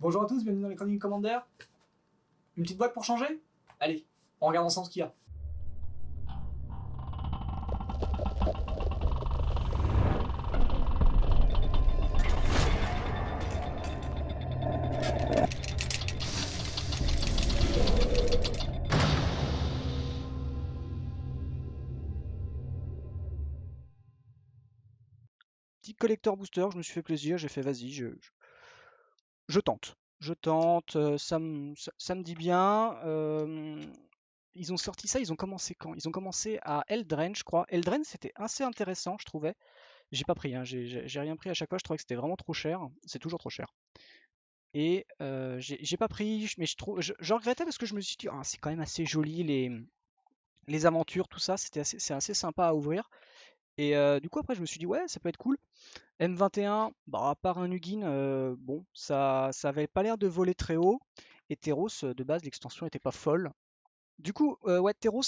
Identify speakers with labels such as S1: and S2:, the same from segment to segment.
S1: Bonjour à tous, bienvenue dans les Chroniques Commander. Une petite boîte pour changer? Allez, on regarde ensemble ce qu'il y a.
S2: Petit collector booster, je me suis fait plaisir, j'ai fait vas-y, je tente. Je tente, ça me dit bien. Ils ont sorti ça, ils ont commencé quand? Ils ont commencé à Eldraine, je crois. Eldraine, c'était assez intéressant, je trouvais. J'ai pas pris, hein, j'ai rien pris à chaque fois, je trouvais que c'était vraiment trop cher. C'est toujours trop cher. Et j'ai pas pris, mais je regrettais parce que je me suis dit, ah, c'est quand même assez joli les aventures, tout ça, c'est assez sympa à ouvrir. Et du coup, après, je me suis dit, ouais, ça peut être cool. M21, bah, à part un Ugin, bon, ça avait pas l'air de voler très haut. Et Theros, de base, l'extension était pas folle. Du coup, ouais, Theros,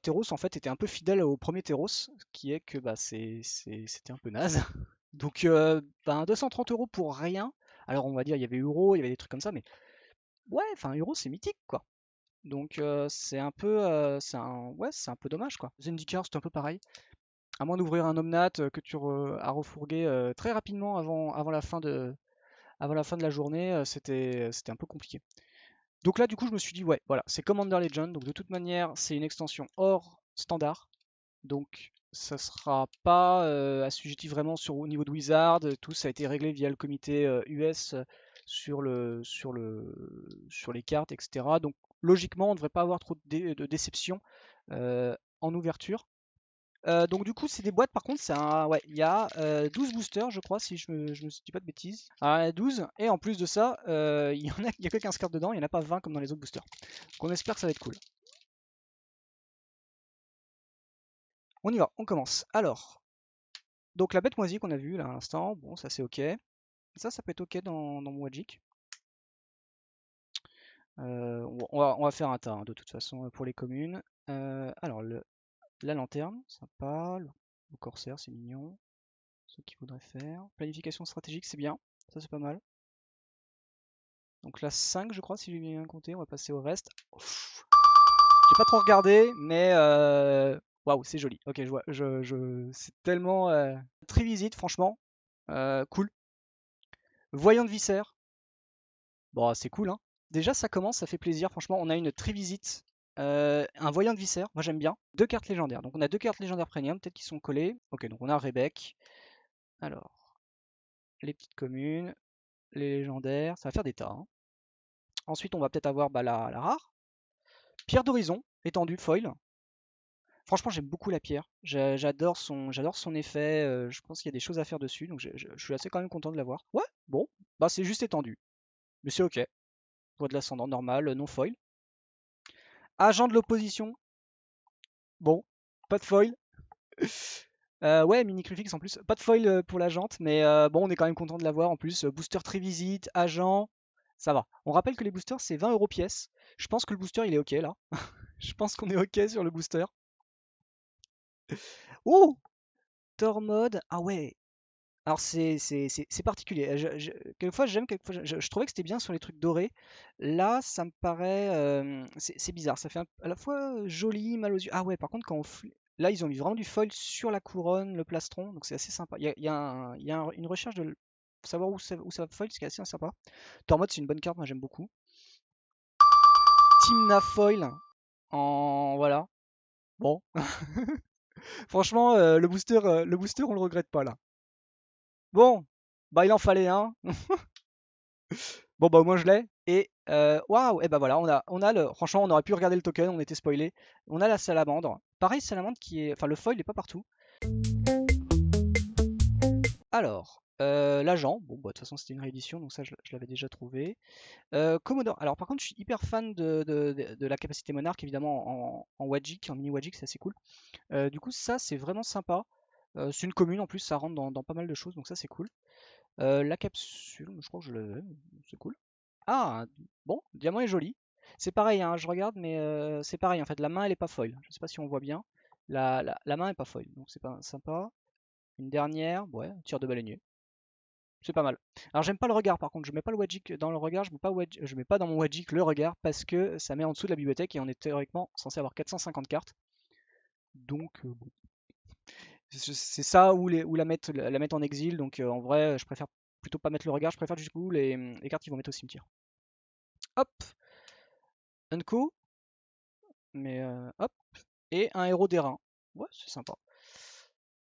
S2: Theros, en fait, était un peu fidèle au premier Theros, qui est que bah, c'était un peu naze. Donc, 230 euros pour rien. Alors, on va dire, il y avait Euro, il y avait des trucs comme ça, mais ouais, enfin, Euro, c'est mythique, quoi. Donc, c'est un peu, ouais, c'est un peu dommage, quoi. Zendikar, c'est un peu pareil. À moins d'ouvrir un Omnat que à refourguer très rapidement avant la fin de la journée, c'était un peu compliqué. Donc là, du coup, je me suis dit, ouais, voilà, c'est Commander Legend. Donc de toute manière, c'est une extension hors standard. Donc ça sera pas assujetti vraiment au niveau de Wizard. Tout ça a été réglé via le comité US sur les cartes, etc. Donc logiquement, on ne devrait pas avoir trop de déception en ouverture. Donc du coup, c'est des boîtes, par contre, ouais, il y a 12 boosters, je crois, si je me dis pas de bêtises. Alors, il y en a 12, et en plus de ça, il y a que 15 cartes dedans, il n'y en a pas 20 comme dans les autres boosters. Donc on espère que ça va être cool. On y va, on commence. Alors, donc la bête moisie qu'on a vue là à l'instant, bon, ça c'est ok. Ça peut être ok dans mon Magic. On va faire un tas, hein, de toute façon, pour les communes. Alors, la lanterne, sympa. Le corsaire, c'est mignon. Ce qu'il faudrait faire. Planification stratégique, c'est bien. Ça, c'est pas mal. Donc là 5 je crois si j'ai bien compté, on va passer au reste. J'ai pas trop regardé, mais waouh, c'est joli. Ok, je vois, c'est tellement très visite, franchement, cool. Voyant de Viscère, bon, c'est cool, hein. Déjà, ça commence, ça fait plaisir. Franchement, on a une Trivisite, un Voyant de Viscère, moi j'aime bien. Deux cartes légendaires. Donc on a deux cartes légendaires premium, peut-être qu'ils sont collées. Ok, donc on a Rebek. Alors, les petites communes, les légendaires, ça va faire des tas, hein. Ensuite, on va peut-être avoir la rare. Pierre d'horizon, étendue, foil. Franchement, j'aime beaucoup la pierre. J'adore son effet. Je pense qu'il y a des choses à faire dessus, donc je suis assez quand même content de l'avoir. Ouais, bon, bah c'est juste étendu, mais c'est ok. Voie de l'ascendant normal, non foil. Agent de l'opposition, bon, pas de foil. Ouais, mini Crucifix en plus, pas de foil pour la jante, mais bon, on est quand même content de l'avoir en plus. Booster très visite, agent, ça va. On rappelle que les boosters c'est 20 euros pièce. Je pense que le booster il est ok là. Je pense qu'on est ok sur le booster. Oh, Tormod, ah ouais. Alors c'est particulier. Quelquefois j'aime, quelquefois je trouvais que c'était bien sur les trucs dorés. Là, ça me paraît, c'est bizarre. Ça fait à la fois joli, mal aux yeux. Ah ouais, par contre là ils ont mis vraiment du foil sur la couronne, le plastron, donc c'est assez sympa. Il y a une recherche pour savoir où ça va foil, ce qui est assez sympa. Tormod c'est une bonne carte, moi j'aime beaucoup. Timna foil en voilà. Bon, franchement le booster on le regrette pas là. Bon, bah il en fallait un. Bon bah au moins je l'ai. Et waouh, et bah voilà, franchement on aurait pu regarder le token, on était spoilé. On a la salamandre. Pareil, salamandre qui est. Enfin le foil n'est pas partout. Alors, l'agent, bon bah de toute façon c'était une réédition, donc ça je l'avais déjà trouvé. Commodore, alors par contre je suis hyper fan de la capacité monarque, évidemment en Wajik, en mini Wajik, c'est assez cool. Du coup ça c'est vraiment sympa. C'est une commune en plus, ça rentre dans pas mal de choses, donc ça c'est cool. La capsule, je crois que je l'avais, c'est cool. Ah, bon, le diamant est joli. C'est pareil, hein, je regarde, mais c'est pareil en fait. La main elle est pas foil. Je sais pas si on voit bien. La main est pas foil, donc c'est pas sympa. Une dernière, ouais, tir de baleinier. C'est pas mal. Alors j'aime pas le regard par contre, je mets pas le Wadjik dans le regard, je mets pas dans mon Wadjik le regard parce que ça met en dessous de la bibliothèque et on est théoriquement censé avoir 450 cartes. Donc bon. C'est ça ou la mettre en exil, donc en vrai je préfère plutôt pas mettre le regard, je préfère du coup les cartes qu'ils vont mettre au cimetière. Hop, Unco, mais hop, et un héros d'airain. Ouais, c'est sympa.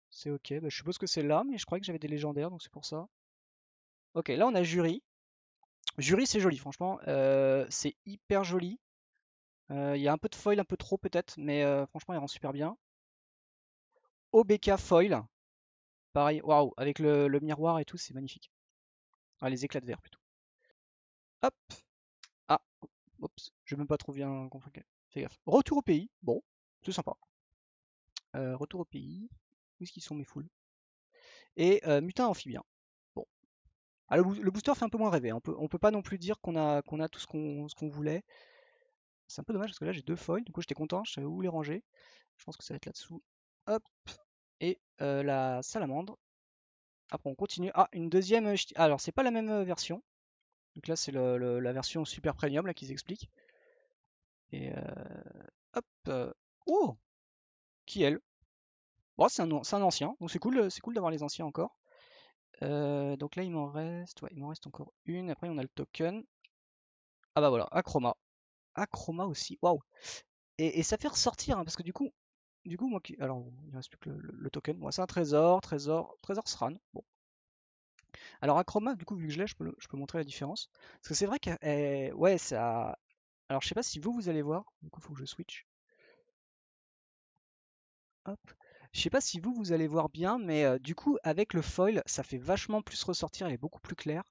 S2: C'est ok, bah, je suppose que c'est là, mais je croyais que j'avais des légendaires, donc c'est pour ça. Ok, là on a Jury. Jury c'est joli, franchement, c'est hyper joli. Il y a un peu de foil, un peu trop peut-être, mais franchement il rend super bien. OBK foil, pareil, waouh, avec le miroir et tout, c'est magnifique. Ah, les éclats de verre plutôt. Hop, ah, oups, je vais même pas trop bien comprendre. Fais gaffe. Retour au pays, bon, c'est sympa. Retour au pays, où est-ce qu'ils sont mes foules? Et mutin amphibien. Bon. Ah, le booster fait un peu moins rêver, hein. On peut pas non plus dire qu'on a tout ce qu'on voulait. C'est un peu dommage parce que là j'ai deux foils, du coup j'étais content, je savais où les ranger. Je pense que ça va être là-dessous. Hop, et la salamandre. Après on continue. Ah, une deuxième. Alors c'est pas la même version. Donc là c'est la version super premium là qu'ils expliquent. Et hop. Oh, qui elle? Bon, c'est un ancien, donc c'est cool d'avoir les anciens encore. Donc là il m'en reste, ouais, il m'en reste encore une. Après on a le token. Ah bah voilà, Acroma. Acroma aussi, waouh. Et ça fait ressortir, hein, parce que du coup, moi qui. Alors, il ne reste plus que le token. Bon, c'est un trésor Sran. Bon. Alors, Acroma, du coup, vu que je l'ai, je peux montrer la différence. Parce que c'est vrai que. Ouais, ça. Alors, je sais pas si vous allez voir. Du coup, il faut que je switch. Hop. Je sais pas si vous allez voir bien, mais du coup, avec le foil, ça fait vachement plus ressortir. Elle est beaucoup plus claire.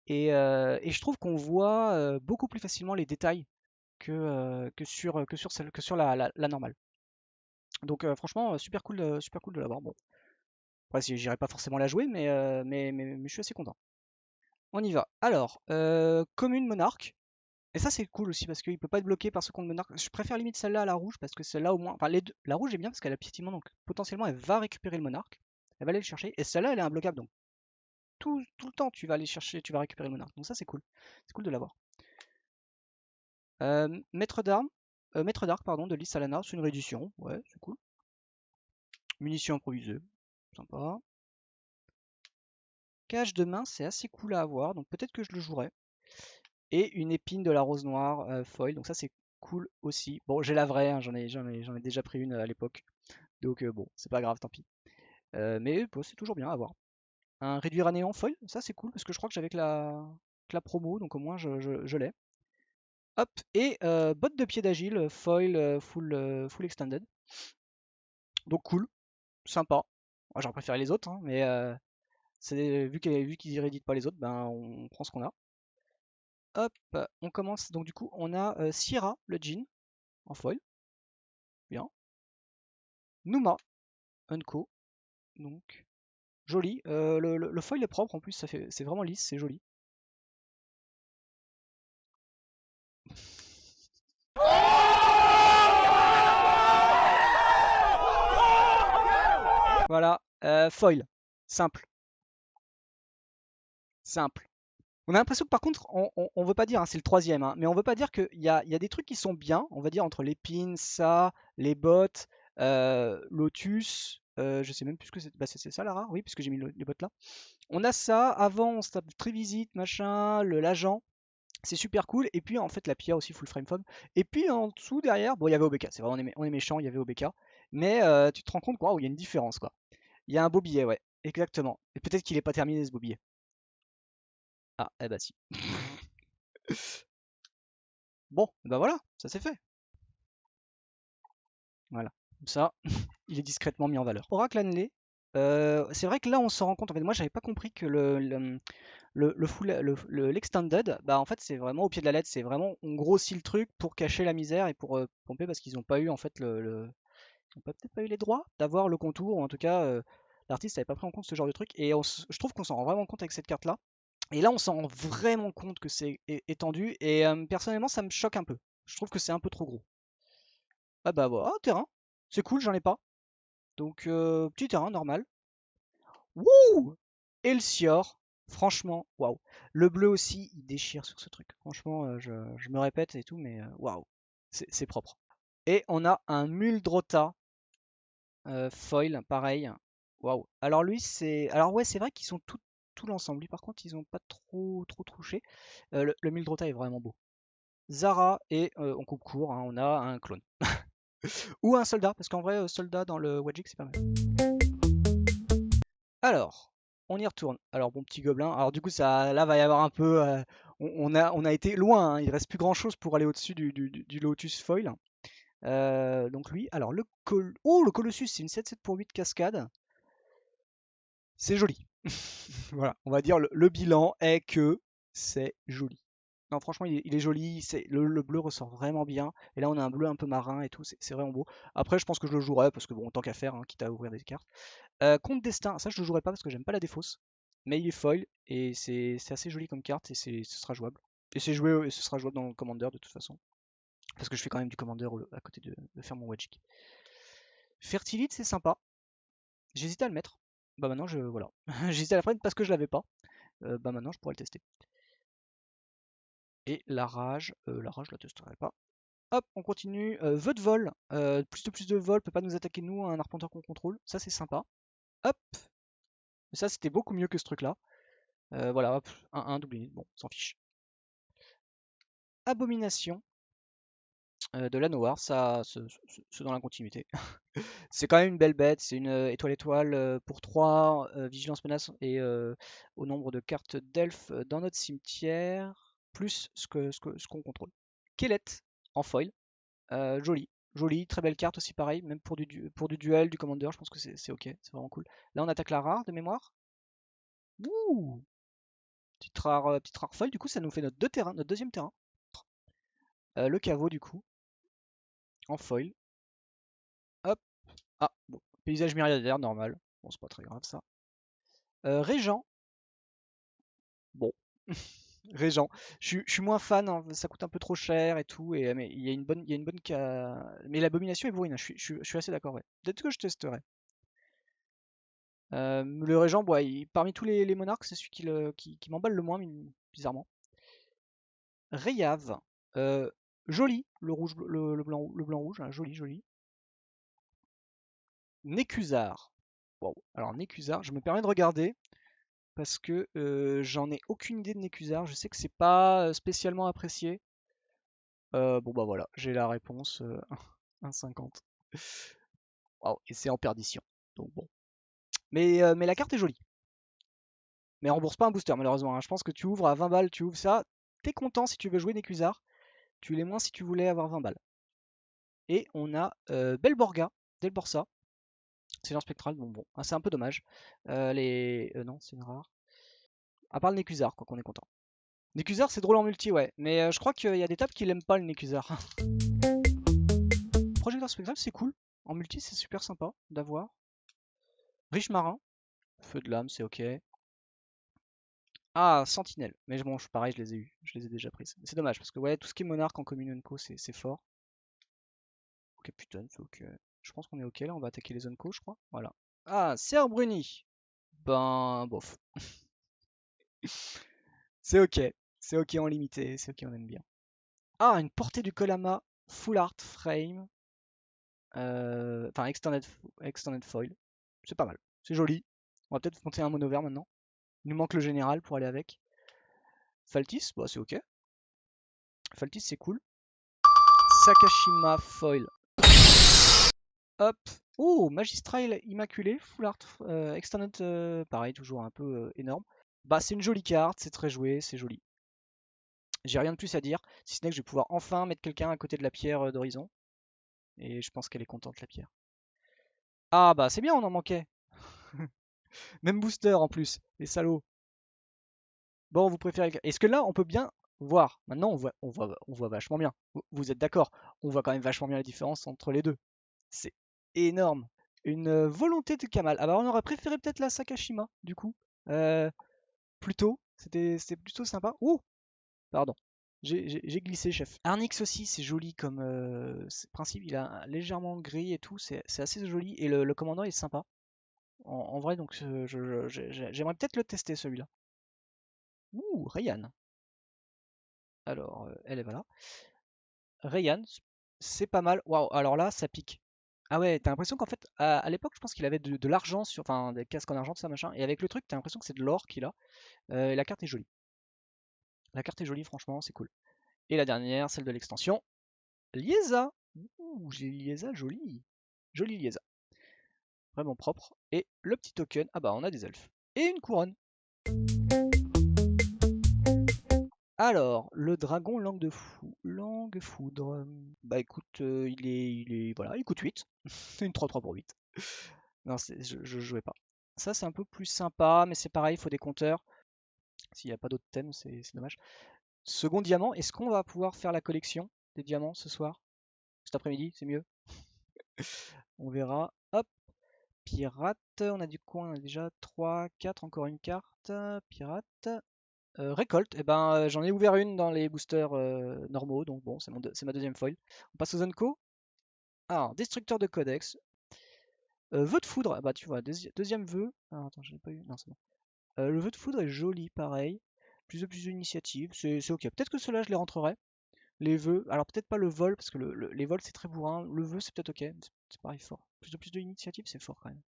S2: Et je trouve qu'on voit beaucoup plus facilement les détails que sur la normale. Donc, franchement, super cool de l'avoir. Bon. Après, j'irai pas forcément la jouer, mais je suis assez content. On y va. Alors, commune monarque. Et ça, c'est cool aussi parce qu'il peut pas être bloqué par ce compte monarque. Je préfère limite celle-là à la rouge parce que celle-là, au moins. Enfin, les deux. La rouge est bien parce qu'elle a piétinement, donc potentiellement, elle va récupérer le monarque. Elle va aller le chercher. Et celle-là, elle est imbloquable. Donc, tout le temps, tu vas aller chercher, tu vas récupérer le monarque. Donc, ça, c'est cool. C'est cool de l'avoir. Maître d'armes. Maître d'arc, pardon, de Lissalana. C'est une réédition. Ouais, c'est cool. Munitions improvisées. Sympa. Cage de main, c'est assez cool à avoir. Donc, peut-être que je le jouerai. Et une épine de la rose noire foil, donc ça c'est cool aussi. Bon, j'ai la vraie, hein, j'en ai déjà pris une à l'époque, donc bon, c'est pas grave, tant pis. Mais bon, c'est toujours bien à voir. Un réduire à néant foil, ça c'est cool parce que je crois que j'avais que la promo, donc au moins je l'ai. Hop, et botte de pied d'agile, foil full extended. Donc cool, sympa. Moi j'aurais préféré les autres, hein, mais vu qu'ils rééditent pas les autres, ben on prend ce qu'on a. Hop, on commence. Donc du coup, on a Sierra, le jean, en foil. Bien. Numa, Unco. Donc, joli. Le foil est propre en plus, c'est vraiment lisse, c'est joli. Voilà, foil. Simple. Simple. On a l'impression que par contre, on veut pas dire, hein, c'est le troisième, hein, mais on veut pas dire qu'il y a des trucs qui sont bien, on va dire entre les pins, ça, les bottes, Lotus, je sais même plus ce que c'est. Bah, c'est ça, Lara? Oui, puisque j'ai mis les bottes là. On a ça, avant on se tape Trivisit, machin, l'agent, c'est super cool. Et puis en fait la Pia aussi full frame fob. Et puis en dessous derrière, bon il y avait OBK, c'est vrai on est méchant, il y avait OBK. Mais tu te rends compte quoi, il y a une différence quoi. Il y a un beau billet, ouais, exactement. Et peut-être qu'il est pas terminé ce beau billet. Ah, eh bah si. Bon, bah voilà, ça c'est fait. Voilà, comme ça, il est discrètement mis en valeur. Oracle Hanley, c'est vrai que là on se rend compte, en fait moi j'avais pas compris que l'extended, bah en fait c'est vraiment au pied de la lettre, c'est vraiment on grossit le truc pour cacher la misère et pour pomper parce qu'ils n'ont pas eu en fait ils ont peut-être pas eu les droits d'avoir le contour, ou en tout cas l'artiste n'avait pas pris en compte ce genre de truc et je trouve qu'on s'en rend vraiment compte avec cette carte là. Et là on s'en rend vraiment compte que c'est étendu et personnellement ça me choque un peu. Je trouve que c'est un peu trop gros. Ah bah voilà, terrain, c'est cool, j'en ai pas. Donc petit terrain normal. Wouh! Elsior. Franchement, waouh. Le bleu aussi, il déchire sur ce truc. Franchement, je me répète et tout, mais waouh, c'est propre. Et on a un Muldrota foil, pareil. Waouh. Alors lui, c'est... Alors ouais, c'est vrai qu'ils sont tout l'ensemble. Lui, par contre, ils ont pas trop touché. Le Muldrota est vraiment beau. Zara et on coupe court, hein, on a un clone. Ou un soldat, parce qu'en vrai, soldat dans le Wadjik, c'est pas mal. Alors, on y retourne. Alors, bon petit gobelin. Alors, du coup, ça, là, va y avoir un peu. On a été loin, hein. Il reste plus grand chose pour aller au-dessus du Lotus Foil. Donc, lui, alors, oh, le Colossus, c'est une 7-7 pour 8 cascades. C'est joli. Voilà, on va dire le bilan est que c'est joli. Non, franchement, il est joli. Le bleu ressort vraiment bien. Et là, on a un bleu un peu marin et tout. C'est vraiment beau. Après, je pense que je le jouerai parce que, bon, tant qu'à faire, hein, quitte à ouvrir des cartes. Compte Destin, ça je le jouerai pas parce que j'aime pas la défausse. Mais il est foil et c'est assez joli comme carte et ce sera jouable. Et c'est joué et ce sera jouable dans le Commander de toute façon. Parce que je fais quand même du Commander à côté de faire mon Wedgick. Fertilite c'est sympa. J'hésitais à le mettre. Bah maintenant je. Voilà. J'hésitais à la prendre parce que je l'avais pas. Bah maintenant je pourrais le tester. Et la rage je la testerai pas. Hop, on continue. Vœu de vol. Plus de vol peut pas nous attaquer nous, un arpenteur qu'on contrôle. Ça c'est sympa. Hop. Ça c'était beaucoup mieux que ce truc là. Voilà, hop, 1-1, double init, bon, on s'en fiche. Abomination de la noire, ça, c'est dans la continuité. C'est quand même une belle bête, c'est une étoile pour 3, vigilance menace et au nombre de cartes d'elfes dans notre cimetière, plus ce qu'on contrôle. Kellet en foil, joli, très belle carte aussi pareil, même pour du duel, du commander, je pense que c'est ok, c'est vraiment cool. Là on attaque la rare de mémoire. Ouh, petite rare foil, du coup ça nous fait notre deuxième terrain. Le caveau du coup, en foil. Hop. Ah, bon. Paysage myriadaire, normal. Bon, c'est pas très grave ça. Régent. Bon. Régent. Je suis moins fan, hein, ça coûte un peu trop cher et tout. Mais il y a une bonne Mais l'abomination est bourrine, hein, je suis assez d'accord, ouais. Peut-être que je testerai. Le Régent, bon, parmi tous les monarques, c'est celui qui m'emballe le moins, bizarrement. Rayave. Joli, le blanc rouge, hein, joli. Nécusar. Wow. Alors Nécusar, je me permets de regarder parce que j'en ai aucune idée de Nécusar. Je sais que c'est pas spécialement apprécié. Bon bah voilà, j'ai la réponse 1,50. Wow, et c'est en perdition. Donc bon. Mais la carte est jolie. Mais on rembourse pas un booster malheureusement, hein. Je pense que tu ouvres à 20 balles, tu ouvres ça. T'es content si tu veux jouer Nécusar. Tu l'es moins si tu voulais avoir 20 balles. Et on a Belborga, Delborsa. C'est un spectral, bon, hein, c'est un peu dommage. Non, c'est une rare. À part le Nécusar, quoi qu'on est content. Nécusar, c'est drôle en multi, ouais. Mais je crois qu'il y a des tables qui l'aiment pas, le Nécusar. Projecteur spectral, c'est cool. En multi, c'est super sympa d'avoir. Riche marin. Feu de lame, c'est ok. Ah, sentinelle. Mais bon, pareil, je les ai eu. Je les ai déjà prises. C'est dommage, parce que ouais, tout ce qui est monarque en commune co, c'est fort. Ok, putain, c'est ok. Je pense qu'on est ok là, on va attaquer les zones co, je crois. Voilà. Ah, Serre Bruni. Ben, bof. C'est ok. C'est ok en limité, c'est ok, on aime bien. Ah, une portée du Kolama Full Art Frame. Enfin, extended Foil. C'est pas mal. C'est joli. On va peut-être monter un mono vert maintenant. Il nous manque le général pour aller avec. Faltis, bah c'est ok. Faltis, c'est cool. Sakashima Foil. Hop. Oh, Magistral Immaculé, Full Art Extended, pareil, toujours un peu énorme. Bah, c'est une jolie carte, c'est très joué, c'est joli. J'ai rien de plus à dire, si ce n'est que je vais pouvoir enfin mettre quelqu'un à côté de la pierre d'horizon. Et je pense qu'elle est contente, la pierre. Ah, bah, c'est bien, on en manquait. Même booster en plus, les salauds. Bon, vous préférez. Est-ce que là, on peut bien voir? Maintenant, on voit vachement bien. Vous êtes d'accord? On voit quand même vachement bien la différence entre les deux. C'est énorme. Une volonté de Kamal. Ah bah, on aurait préféré peut-être la Sakashima, du coup. Euh, Plutôt. C'était plutôt sympa. Oh, pardon. J'ai glissé, chef. Arnix aussi, c'est joli comme principe. Il a légèrement gris et tout. C'est assez joli. Et le commandant est sympa. En vrai, donc j'aimerais peut-être le tester celui-là. Ouh, Rayan. Alors, elle est là. Rayan, c'est pas mal. Waouh, alors là, ça pique. Ah ouais, t'as l'impression qu'en fait, à l'époque, je pense qu'il avait de l'argent sur, enfin, des casques en argent, tout ça, machin. Et avec le truc, t'as l'impression que c'est de l'or qu'il a. Et la carte est jolie. La carte est jolie, franchement, c'est cool. Et la dernière, celle de l'extension, Liesa. Ouh, j'ai Liesa jolie. Jolie Liesa. Vraiment propre. Et le petit token, ah bah, on a des elfes. Et une couronne. Alors, le dragon langue foudre. Bah écoute, voilà, il coûte 8. Une 3-3 pour 8. Non, je jouais pas. Ça, c'est un peu plus sympa, mais c'est pareil, il faut des compteurs. S'il n'y a pas d'autres thèmes, c'est dommage. Second diamant, est-ce qu'on va pouvoir faire la collection des diamants ce soir? Cet après-midi, c'est mieux. On verra. Hop, pirate, on a du coin, on a déjà 3, 4, encore une carte. Pirate. Récolte, eh ben, j'en ai ouvert une dans les boosters normaux, donc bon, c'est ma deuxième foil. On passe aux Zonko. Alors, destructeur de codex. Vœu de foudre, ah bah tu vois, deuxième vœu. Ah, attends, je l'ai pas eu. Non, c'est bon. Le vœu de foudre est joli, pareil. Plus d'initiative, c'est ok. Peut-être que ceux-là, je les rentrerai. Les vœux, alors peut-être pas le vol, parce que les vols c'est très bourrin. Le vœu, c'est peut-être ok. C'est pareil, fort. Plus d'initiative, c'est fort quand même.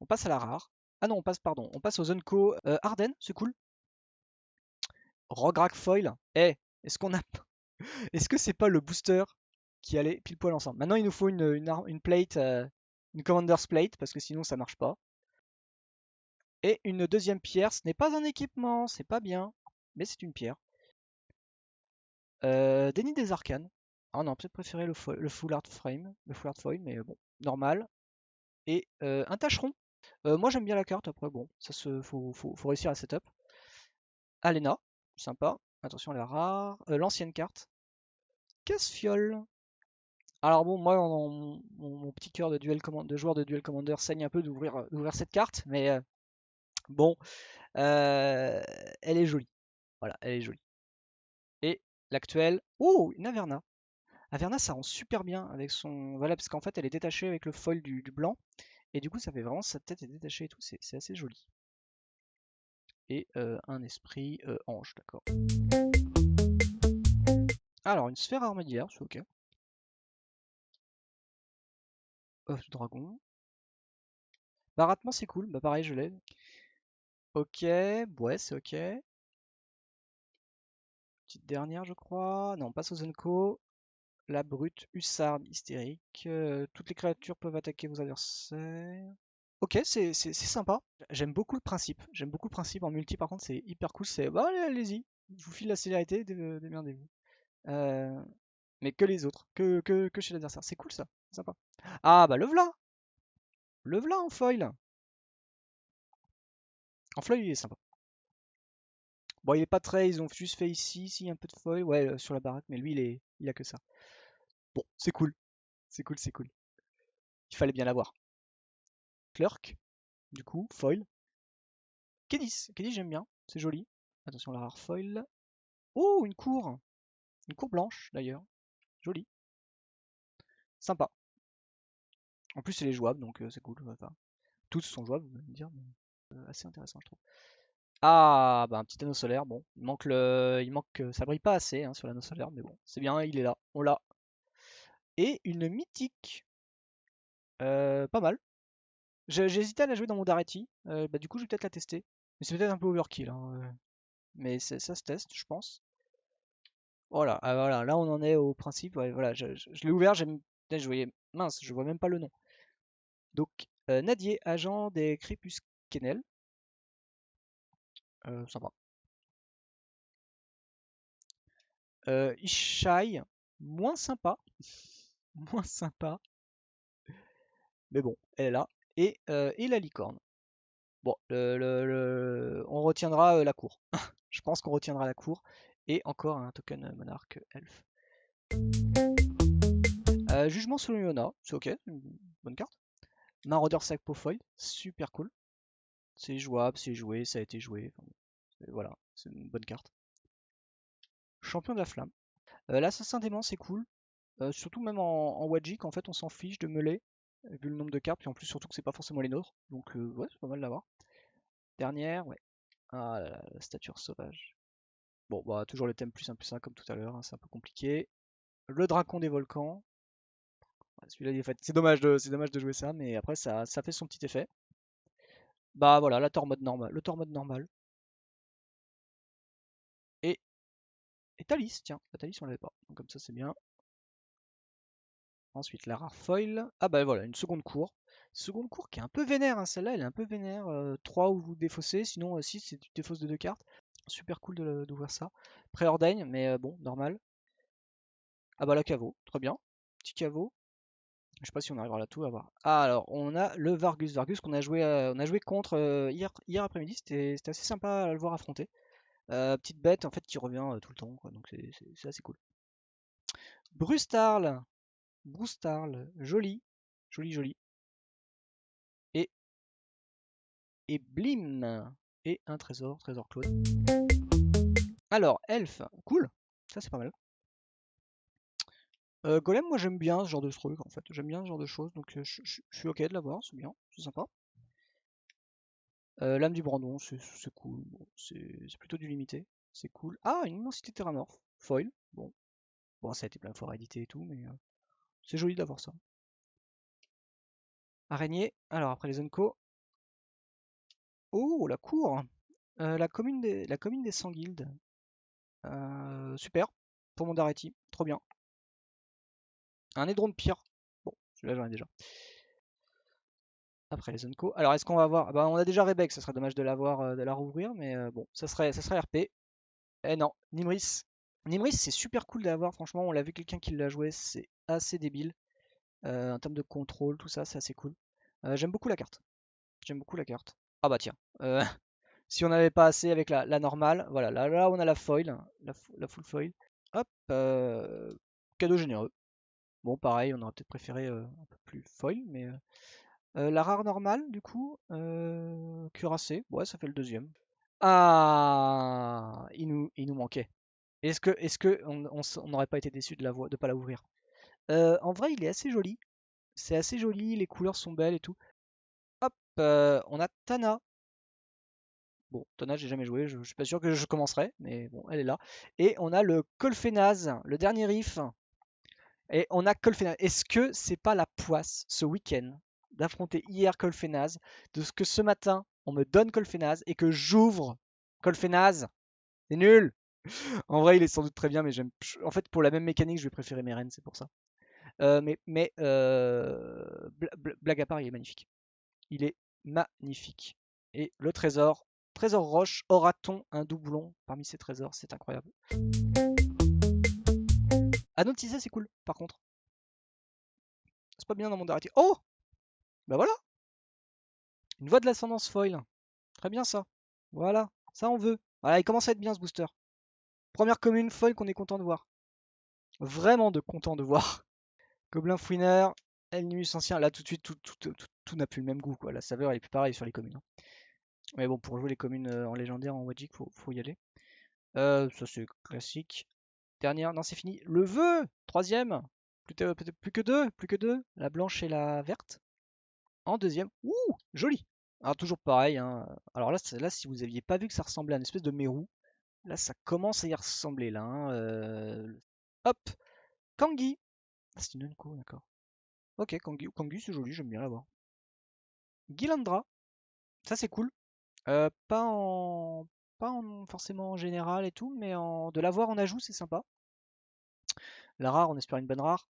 S2: On passe à la rare. Ah non, on passe aux Zonko. Arden, c'est cool. Rograk Foil. Eh, est-ce qu'on a. Est-ce que c'est pas le booster qui allait pile poil ensemble? Maintenant, il nous faut une plate, une Commander's Plate, parce que sinon ça marche pas. Et une deuxième pierre, ce n'est pas un équipement, c'est pas bien, mais c'est une pierre. Déni des arcanes. Ah, on a peut-être préféré le full art frame, le full art foil, mais bon, normal. Et un tâcheron. Moi j'aime bien la carte, après bon, faut réussir à setup. Alena, sympa. Attention, elle est rare. L'ancienne carte. Casse-fiole. Alors bon, moi, mon petit cœur de joueur de Duel Commander saigne un peu d'ouvrir cette carte, mais bon, elle est jolie. Voilà, elle est jolie. Et l'actuelle, oh, une Averna. Averna, ça rend super bien avec son, voilà, parce qu'en fait, elle est détachée avec le foil du blanc, et du coup, ça fait vraiment sa tête est détachée et tout, c'est assez joli. Et un esprit ange, d'accord. Alors, une sphère armédiaire, c'est ok. Œuf de dragon. Baratement, c'est cool, bah pareil, je l'ai. Ok, ouais, c'est ok. Petite dernière, je crois. Non, on passe aux Zenko. La brute, hussarde, hystérique. Toutes les créatures peuvent attaquer vos adversaires. Ok, c'est sympa. J'aime beaucoup le principe. J'aime beaucoup le principe en multi, par contre, c'est hyper cool. C'est bah, allez-y, je vous file la célérité, démerdez-vous. Euh, mais que les autres, que chez l'adversaire. C'est cool ça, c'est sympa. Ah bah le v'là! Le v'là en foil! En foil, il est sympa. Bon, il est pas très, ils ont juste fait ici, un peu de foil, ouais, sur la baraque, mais lui, il a que ça. Bon, c'est cool, c'est cool, c'est cool. Il fallait bien l'avoir. Clerk, du coup, foil. Kedis, Kedis j'aime bien, c'est joli. Attention la rare foil. Oh, une cour! Une cour blanche d'ailleurs, jolie, sympa. En plus, elle est jouable, donc c'est cool. Enfin, toutes sont jouables, vous allez me dire, mais assez intéressant, je trouve. Ah, bah un petit anneau solaire, bon, ça brille pas assez hein, sur l'anneau solaire, mais bon, c'est bien, il est là, on l'a. Et une mythique, pas mal. J'ai hésité à la jouer dans mon Daretti, bah du coup je vais peut-être la tester. Mais c'est peut-être un peu overkill, hein, mais ça se teste, je pense. Voilà, ah, voilà, là on en est au principe, ouais, voilà, je l'ai ouvert, je voyais, mince, je vois même pas le nom. Donc, Nadier, agent des Crépusquenel, sympa. Ishai, moins sympa, moins sympa, mais bon, elle est là. Et la licorne. Bon, on retiendra la cour. Je pense qu'on retiendra la cour. Et encore un token monarque elf. Jugement sur Leona, c'est ok, une bonne carte. Maraudeur sac foil, super cool. C'est jouable, c'est joué, ça a été joué. Enfin, voilà, c'est une bonne carte. Champion de la flamme. L'assassin démon, c'est cool. Surtout même en Wajik, en fait, on s'en fiche de melee, vu le nombre de cartes, puis en plus, surtout que c'est pas forcément les nôtres. Donc, ouais, c'est pas mal d'avoir. Dernière, ouais. Ah là là, la stature sauvage. Bon, bah toujours le thème +1/+1 comme tout à l'heure, hein, c'est un peu compliqué. Le dracon des volcans. Ouais, celui-là, il est c'est dommage de jouer ça, mais après ça fait son petit effet. Bah voilà, la Thor mode normal, le Thor mode normal. Et, et Thalys, tiens, la Thalys on l'avait pas, donc comme ça c'est bien. Ensuite la rare foil. Ah bah voilà, une seconde cour. Seconde cour qui est un peu vénère, hein, celle-là elle est un peu vénère. 3 où vous défaussez, sinon 6 c'est tu défausses de 2 cartes. Super cool d'ouvrir ça. Préordain, mais bon, normal. Ah bah la caveau, très bien. Petit caveau. Je sais pas si on arrivera à tout avoir. Ah alors on a le Vargus. Vargus qu'on a on a joué contre hier après-midi, c'était assez sympa à le voir affronter. Petite bête en fait qui revient tout le temps, quoi, donc c'est assez cool. Brustarl, Brustarl, joli, joli, joli. Et, et Blim, et un trésor, trésor Claude. Alors, elfe, cool, ça c'est pas mal. Golem, moi j'aime bien ce genre de truc en fait, j'aime bien ce genre de choses, donc je suis ok de l'avoir, c'est bien, c'est sympa. Lame du Brandon, c'est cool, bon, c'est plutôt du limité, c'est cool. Ah, une immensité terramorphe, foil, bon. Bon, ça a été plein de fois réédité et tout, mais c'est joli d'avoir ça. Araignée, alors après les Unco. Oh, la cour, la commune des 100 guildes. Super, pour mon Dareti, trop bien. Un Édron de Pire, bon, celui-là j'en ai déjà. Après les Unco. Alors est-ce qu'on va avoir. Bah, on a déjà Rebek, ça serait dommage de l'avoir, de la rouvrir, mais bon, ça serait RP. Eh non, Nimris. Nimris, c'est super cool d'avoir, franchement, on l'a vu quelqu'un qui l'a joué, c'est assez débile. En termes de contrôle, tout ça, c'est assez cool. J'aime beaucoup la carte. J'aime beaucoup la carte. Ah bah tiens, si on n'avait pas assez avec la normale, voilà, là on a la foil, la full foil. Hop, cadeau généreux. Bon, pareil, on aurait peut-être préféré un peu plus foil, mais la rare normale, du coup, cuirassé, ouais, ça fait le deuxième. Ah, il nous manquait. Est-ce que on n'aurait pas été déçu de pas la ouvrir? En vrai, il est assez joli. C'est assez joli, les couleurs sont belles et tout. Hop, on a Tana. Bon, Tana, j'ai jamais joué, je suis pas sûr que je commencerai, mais bon, elle est là. Et on a le Colfenaz, le dernier riff. Et on a Colfenaz. Est-ce que c'est pas la poisse ce week-end d'affronter hier Colfenaz, de ce que ce matin on me donne Colfenaz et que j'ouvre Colfenaz? C'est nul! En vrai, il est sans doute très bien, mais j'aime. En fait, pour la même mécanique, je vais préférer Meren, c'est pour ça. Blague à part, il est magnifique. Il est magnifique. Et le trésor, trésor roche, aura-t-on un doublon parmi ces trésors? C'est incroyable. Annotisé, c'est cool, par contre. C'est pas bien dans mon Darity. Oh! Bah voilà! Une voix de l'ascendance foil. Très bien ça. Voilà, ça on veut. Voilà, il commence à être bien ce booster. Première commune foil qu'on est content de voir. Vraiment de content de voir. Gobelin fouineur, Elnimus ancien. Là tout de suite, tout n'a plus le même goût, quoi. La saveur elle est plus pareille sur les communes, hein. Mais bon, pour jouer les communes en légendaire, en Magic, faut y aller. Ça c'est classique. Dernière, non c'est fini. Le vœu, troisième. Peut-être plus que deux, plus que deux. La blanche et la verte. En deuxième. Ouh, joli. Alors toujours pareil, hein. Alors là, si vous aviez pas vu que ça ressemblait à une espèce de mérou, là ça commence à y ressembler là, hein. Hop, Kangi. Ah, c'est une Unco, d'accord. Ok, Kangi c'est joli, j'aime bien l'avoir. Gilandra, ça c'est cool. Pas en forcément en général et tout, mais de l'avoir en ajout, c'est sympa. La rare, on espère une bonne rare.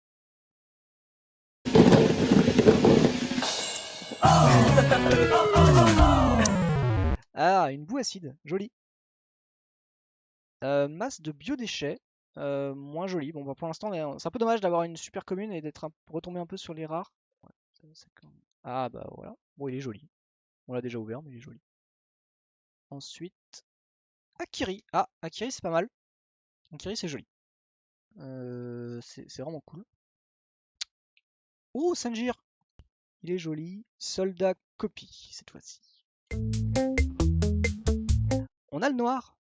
S2: Ah, une boue acide, jolie. Masse de biodéchets, moins joli. Bon, bah, pour l'instant, c'est un peu dommage d'avoir une super commune et d'être retombé un peu sur les rares. Ouais, ah, bah voilà. Bon, il est joli. On l'a déjà ouvert, mais il est joli. Ensuite, Akiri. Ah, Akiri, c'est pas mal. Akiri, c'est joli. C'est vraiment cool. Oh, Sanjir! Il est joli. Soldat copie, cette fois-ci. On a le noir.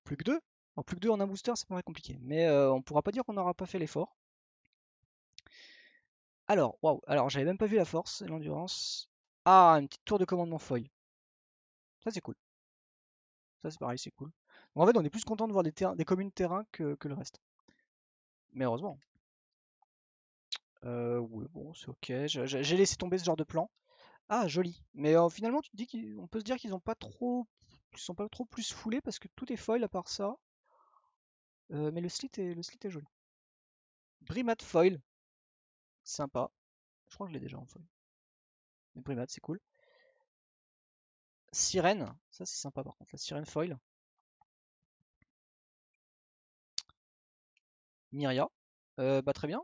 S2: Plus que deux. En plus que deux en un booster, c'est pas très compliqué. Mais on pourra pas dire qu'on n'aura pas fait l'effort. Alors, waouh. Alors, j'avais même pas vu la force et l'endurance. Ah, une petite tour de commandement foil. Ça, c'est cool. Ça c'est pareil, c'est cool. Donc, en fait, on est plus content de voir des communes terrain que le reste. Mais heureusement. Ouais, bon, c'est ok. J'ai laissé tomber ce genre de plan. Ah, joli. Mais finalement, tu te dis qu'on peut se dire qu'ils ont pas trop, ils sont pas trop plus foulés parce que tout est foil à part ça. Mais le slit est joli. Brimat foil, sympa. Je crois que je l'ai déjà en foil. Mais Brimat, c'est cool. Sirène, ça c'est sympa par contre, la sirène foil. Myria, bah très bien.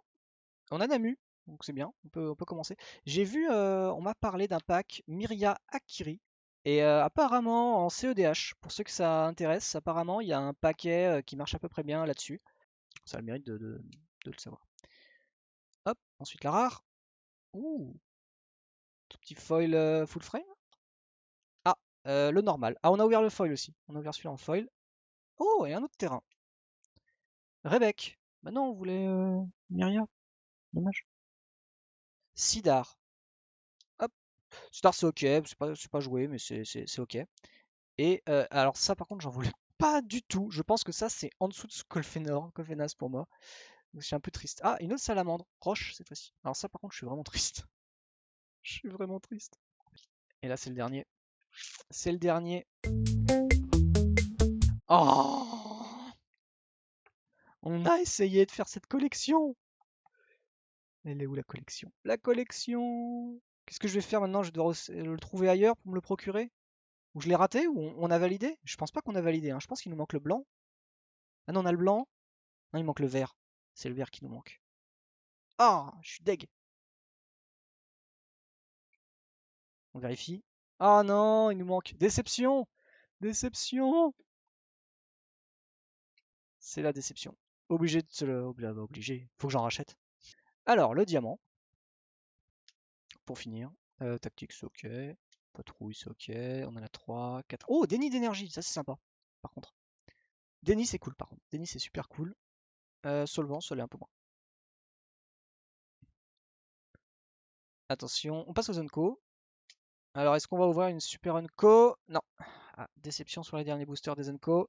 S2: On a Namu, donc c'est bien, on peut commencer. J'ai vu, on m'a parlé d'un pack Myria Akiri. Et apparemment en CEDH, pour ceux que ça intéresse, apparemment il y a un paquet qui marche à peu près bien là-dessus. Ça a le mérite de le savoir. Hop, ensuite la rare. Ouh, tout petit foil full frame. Ah, le normal. Ah, on a ouvert le foil aussi. On a ouvert celui-là en foil. Oh, et un autre terrain. Rebek. Bah non, on voulait Myria. Dommage. Sidar. Hop. Sidar, c'est ok. C'est pas joué, mais c'est ok. Et alors, ça, par contre, j'en voulais pas du tout. Je pense que ça, c'est en dessous de ce Colfenas pour moi. Je suis un peu triste. Ah, une autre salamandre. Roche, cette fois-ci. Alors, ça, par contre, je suis vraiment triste. Je suis vraiment triste. Et là, c'est le dernier. C'est le dernier. Oh! On a essayé de faire cette collection. Elle est où la collection? La collection! Qu'est-ce que je vais faire maintenant? Je dois le trouver ailleurs pour me le procurer? Ou je l'ai raté? Ou on a validé? Je pense pas qu'on a validé, hein. Je pense qu'il nous manque le blanc. Ah non, on a le blanc. Non, il manque le vert. C'est le vert qui nous manque. Ah, je suis deg. On vérifie. Ah non, il nous manque. Déception! Déception! C'est la déception. Obligé de se le. Obligé. Faut que j'en rachète. Alors, le diamant. Pour finir. Tactique, c'est ok. Patrouille, c'est ok. On en a 3, 4. Oh, déni d'énergie, ça c'est sympa. Par contre. Déni, c'est cool, par contre. Déni, c'est super cool. Solvant, ça l'est un peu moins. Attention, on passe aux Unco. Alors, est-ce qu'on va ouvrir une super Unco? Non. Ah, déception sur les derniers boosters des Unco.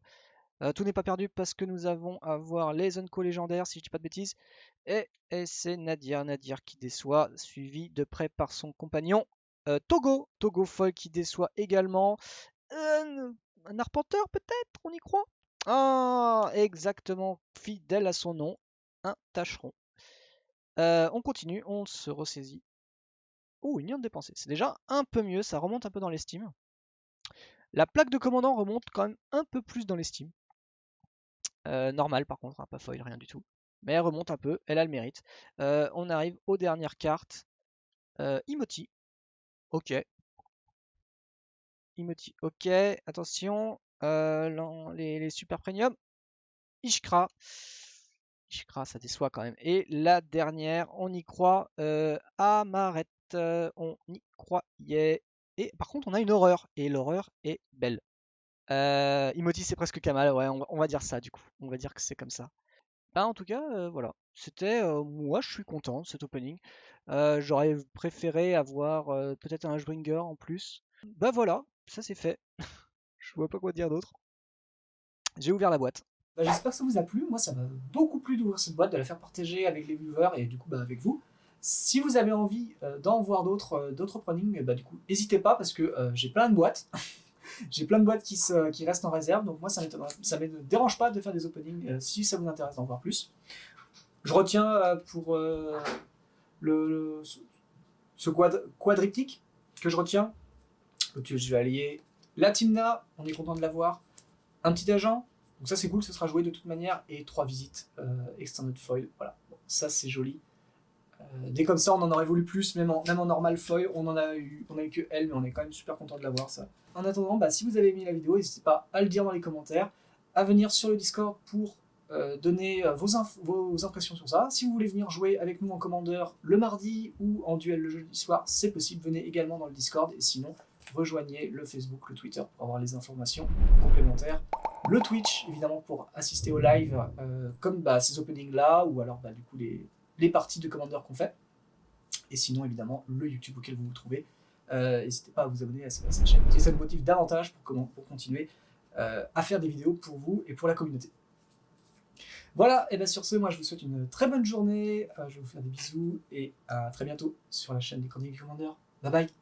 S2: Tout n'est pas perdu parce que nous avons à voir les Unco légendaires, si je dis pas de bêtises. Et c'est Nadir qui déçoit, suivi de près par son compagnon Togo foil qui déçoit également. Un arpenteur peut-être, on y croit? Ah, exactement, fidèle à son nom, un tâcheron. On continue, on se ressaisit. Oh, une de dépensée, c'est déjà un peu mieux, ça remonte un peu dans l'estime. La plaque de commandant remonte quand même un peu plus dans l'estime. Normal par contre, hein, pas foil, rien du tout. Mais elle remonte un peu, elle a le mérite. On arrive aux dernières cartes. Imoti. Ok. Imoti. Ok. Attention. Les super premium. Ishkra. Ishkra, ça déçoit quand même. Et la dernière, on y croit. Amaret. On y croyait. Et par contre, on a une horreur. Et l'horreur est belle. Imoti, c'est presque Kamal. Ouais, on va dire ça du coup. On va dire que c'est comme ça. Bah, en tout cas, voilà. C'était, moi, je suis content de cet opening. J'aurais préféré avoir peut-être un Hushbringer en plus. Bah voilà, ça c'est fait. Je vois pas quoi dire d'autre. J'ai ouvert la boîte.
S1: Bah, j'espère que ça vous a plu. Moi, ça m'a beaucoup plu d'ouvrir cette boîte, de la faire partager avec les viewers et du coup bah, avec vous. Si vous avez envie d'en voir d'autres openings, bah, du coup, n'hésitez pas parce que j'ai plein de boîtes. J'ai plein de boîtes qui restent en réserve, donc moi ça ne me dérange pas de faire des openings si ça vous intéresse d'en voir plus. Je retiens pour ce quadriptyque que je retiens. Je vais allier la Timna, on est content de l'avoir. Un petit agent, donc ça c'est cool, ça sera joué de toute manière. Et 3 visites extended foil, voilà. Bon, ça c'est joli. Dès comme ça, on en aurait voulu plus, même en normal foil, on a eu que elle, mais on est quand même super content de l'avoir ça. En attendant, bah, si vous avez aimé la vidéo, n'hésitez pas à le dire dans les commentaires, à venir sur le Discord pour donner vos impressions sur ça. Si vous voulez venir jouer avec nous en commandeur le mardi ou en duel le jeudi soir, c'est possible, venez également dans le Discord, et sinon, rejoignez le Facebook, le Twitter pour avoir les informations complémentaires. Le Twitch, évidemment, pour assister au live, comme ces openings là, ou alors du coup les parties de commandeur qu'on fait. Et sinon, évidemment, le YouTube auquel vous vous trouvez. N'hésitez pas à vous abonner à cette chaîne, si ça vous motive davantage pour continuer à faire des vidéos pour vous et pour la communauté. Voilà, et bien sur ce, moi je vous souhaite une très bonne journée, je vais vous faire des bisous et à très bientôt sur la chaîne des Chroniques du Commandeur. Bye bye.